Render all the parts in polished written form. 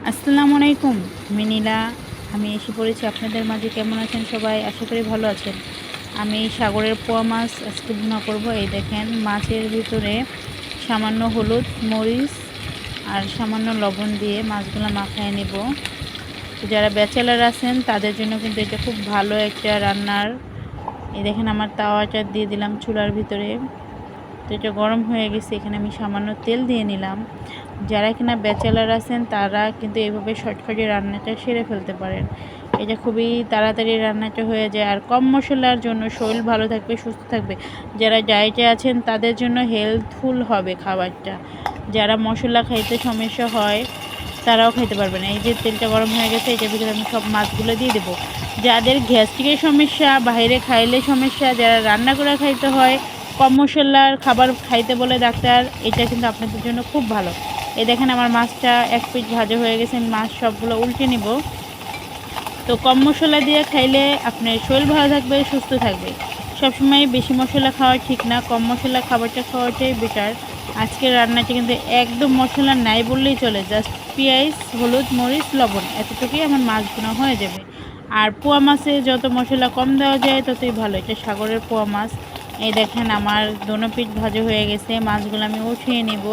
আসসালামু আলাইকুম। আমি নীলা। আমি এসে পড়েছি আপনাদের মাঝে। কেমন আছেন সবাই? আশা করি ভালো আছেন। আমি সাগরের পোয়া মাছ আজকে ভুনা করব। এই দেখেন, মাছের ভিতরে সামান্য হলুদ, মরিচ আর সামান্য লবণ দিয়ে মাছগুলো মাখায় নেব। তো যারা ব্যাচেলার আছেন তাদের জন্য কিন্তু এটা খুব ভালো একটা রান্নার। এই দেখেন, আমার তাওয়াটা দিয়ে দিলাম চুলার ভিতরে। তো এটা গরম হয়ে গেছে। এখানে আমি সামান্য তেল দিয়ে নিলাম। যারা কিনা ব্যাচেলার আছেন তারা কিন্তু এইভাবে শর্টকাটে রান্নাটা সেরে ফেলতে পারেন। এটা খুবই তাড়াতাড়ি রান্নাটা হয়ে যায়, আর কম মশলার জন্য শরীর ভালো থাকবে, সুস্থ থাকবে। যারা ডায়েটে আছেন তাদের জন্য হেলথফুল হবে খাবারটা। যারা মশলা খাইতে সমস্যা হয় তারাও খাইতে পারবে না। এই যে তেলটা গরম হয়ে গেছে, এটার ভিতরে আমি সব মাছগুলো দিয়ে দেবো। যাদের গ্যাস্ট্রিকের সমস্যা, বাইরে খাইলে সমস্যা, যারা রান্না করে খাইতে হয়, কম মশলার খাবার খাইতে বলে ডাক্তার, এটা কিন্তু আপনাদের জন্য খুব ভালো। এই দেখেন, আমার মাছটা এক পিঠ ভাজা হয়ে গেছে। আমি মাছ সবগুলো উল্টে নিব। তো কম মশলা দিয়ে খাইলে আপনার শরীর ভালো থাকবে, সুস্থ থাকবে। সবসময় বেশি মশলা খাওয়া ঠিক না, কম মশলা খাবারটা খাওয়াটাই বেটার। আজকের রান্নাটা কিন্তু একদম মশলা নাই বললেই চলে। জাস্ট পেঁয়াজ, হলুদ, মরিচ, লবণ, এতটুকুই আমার মাছ ভুনা হয়ে যাবে। আর পোয়া মাছে যত মশলা কম দেওয়া যায় ততই ভালো। এটা সাগরের পোয়া মাছ। এই দেখেন, আমার দোনো পিঠ ভাজা হয়ে গেছে। মাছগুলো আমি উঠিয়ে নিব।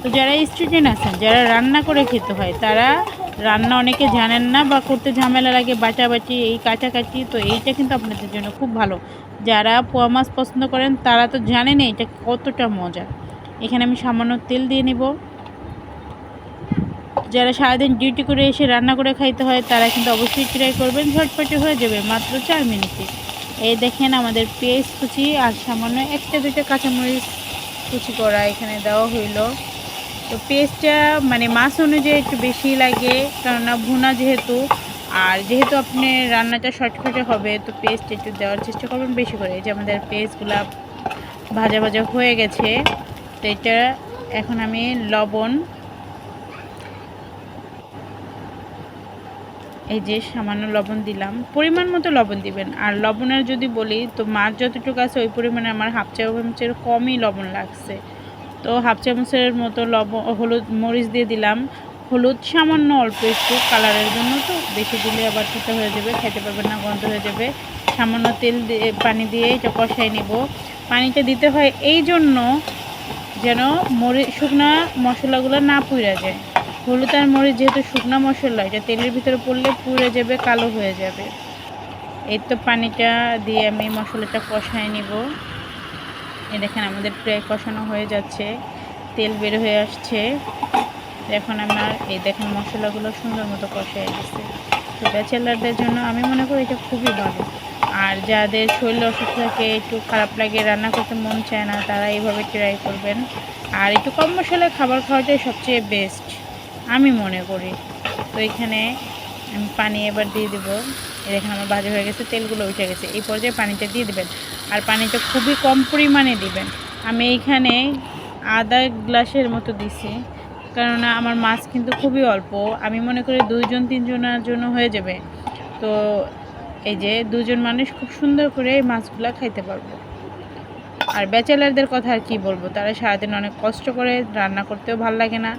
তো যারা স্টুডেন্ট আছেন, যারা রান্না করে খেতে হয়, তারা রান্না অনেকে জানেন না বা করতে ঝামেলা লাগে, বাটাবাটি, এই কাটাকাটি, তো এইটা কিন্তু আপনাদের জন্য খুব ভালো। যারা পোয়া মাছ পছন্দ করেন তারা তো জানেন এটা কতটা মজা। এখানে আমি সামান্য তেল দিয়ে নিব। যারা সারাদিন ডিউটি করে এসে রান্না করে খাইতে হয় তারা কিন্তু অবশ্যই ট্রাই করবেন, ঝটপটে হয়ে যাবে মাত্র 4 মিনিটে। এই দেখেন, আমাদের পেঁয়াজ কুচি আর সামান্য একটা দুইটা কাঁচামরিচ কুচি করা এখানে দেওয়া হইলো। তো পেস্টটা মানে মাছ অনুযায়ী একটু বেশি লাগে, কেননা ভুনা যেহেতু। আর যেহেতু আপনি রান্নাটা শর্টকাটে হবে, তো পেস্ট একটু দেওয়ার চেষ্টা করবেন বেশি করে। এই যে আমাদের পেস্টগুলো ভাজা ভাজা হয়ে গেছে। তো এটা এখন আমি লবণ, এই যে সামান্য লবণ দিলাম, পরিমাণ মতো লবণ দিবেন। আর লবণের যদি বলি, তো মাছ যতটুকু আছে ওই পরিমাণে আমার হাফ চামচের কমই লবণ লাগছে। তো হাফ চামচের মতো হলুদ, মরিচ দিয়ে দিলাম। হলুদ সামান্য অল্প একটু কালারের জন্য, তো বেশি দিলে আবার তিতা হয়ে যাবে, খেতে পারবেন না, গন্ধ হয়ে যাবে। সামান্য তেল দিয়ে, পানি দিয়ে এটা কষাই নিব। পানিটা দিতে হয় এই জন্য যেন শুকনা মশলাগুলো না পুড়ে যায়। হলুদ আর মরিচ যেহেতু শুকনা মশলা, এটা তেলের ভিতরে পড়লে পুড়ে যাবে, কালো হয়ে যাবে। এই তো পানিটা দিয়ে আমি মশলাটা কষাই নিব। এই দেখেন, আমাদের প্রায় কষানো হয়ে যাচ্ছে, তেল বের হয়ে আসছে। এখন আমার এই দেখেন মশলাগুলো সুন্দর মতো কষাই গেছে। তো ব্যাচেলারদের জন্য আমি মনে করি এটা খুবই ভালো। আর যাদের শরীর অসুস্থ থাকে, একটু খারাপ লাগে, রান্না করতে মন চায় না, তারা এইভাবে ট্রাই করবেন। আর একটু কম মশলায় খাবার খাওয়াটাই সবচেয়ে বেস্ট আমি মনে করি। তো এখানে আমি পানি এবার দিয়ে দেবো। দেখেন, আমার ভাজা হয়ে গেছে, তেলগুলো উঠে গেছে। এই পর্যায়ে পানিটা দিয়ে দেবেন। আর পানিটা খুবই কম পরিমাণে দিবেন। আমি এইখানে আধা গ্লাসের মতো দিছি, কেননা আমার মাছ কিন্তু খুবই অল্প। আমি মনে করি 2-3 জনের জন্য হয়ে যাবে। তো এই যে 2 জন মানুষ খুব সুন্দর করে এই মাছগুলো খাইতে পারবো। আর ব্যাচেলারদের কথা আর কি বলবো, তারা সারাদিন অনেক কষ্ট করে, রান্না করতেও ভাল লাগে না।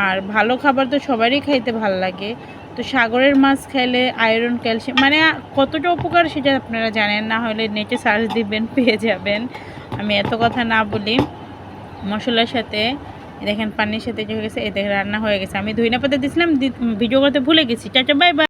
আর ভালো খাবার তো সবারই খাইতে ভাল লাগে। তো সাগরের মাছ খাইলে আয়রন, ক্যালসিয়াম, মানে কতটা উপকার সেটা আপনারা জানেন না, হলে নেটে সার্চ দিবেন, পেয়ে যাবেন। আমি এত কথা না বলি, মশলার সাথে দেখেন পানির সাথে হয়ে গেছে। এই দেখেন রান্না হয়ে গেছে। আমি ধইনা পাতা দিয়েছিলাম, ভিডিও করতে ভুলে গেছি। Tata, bye bye.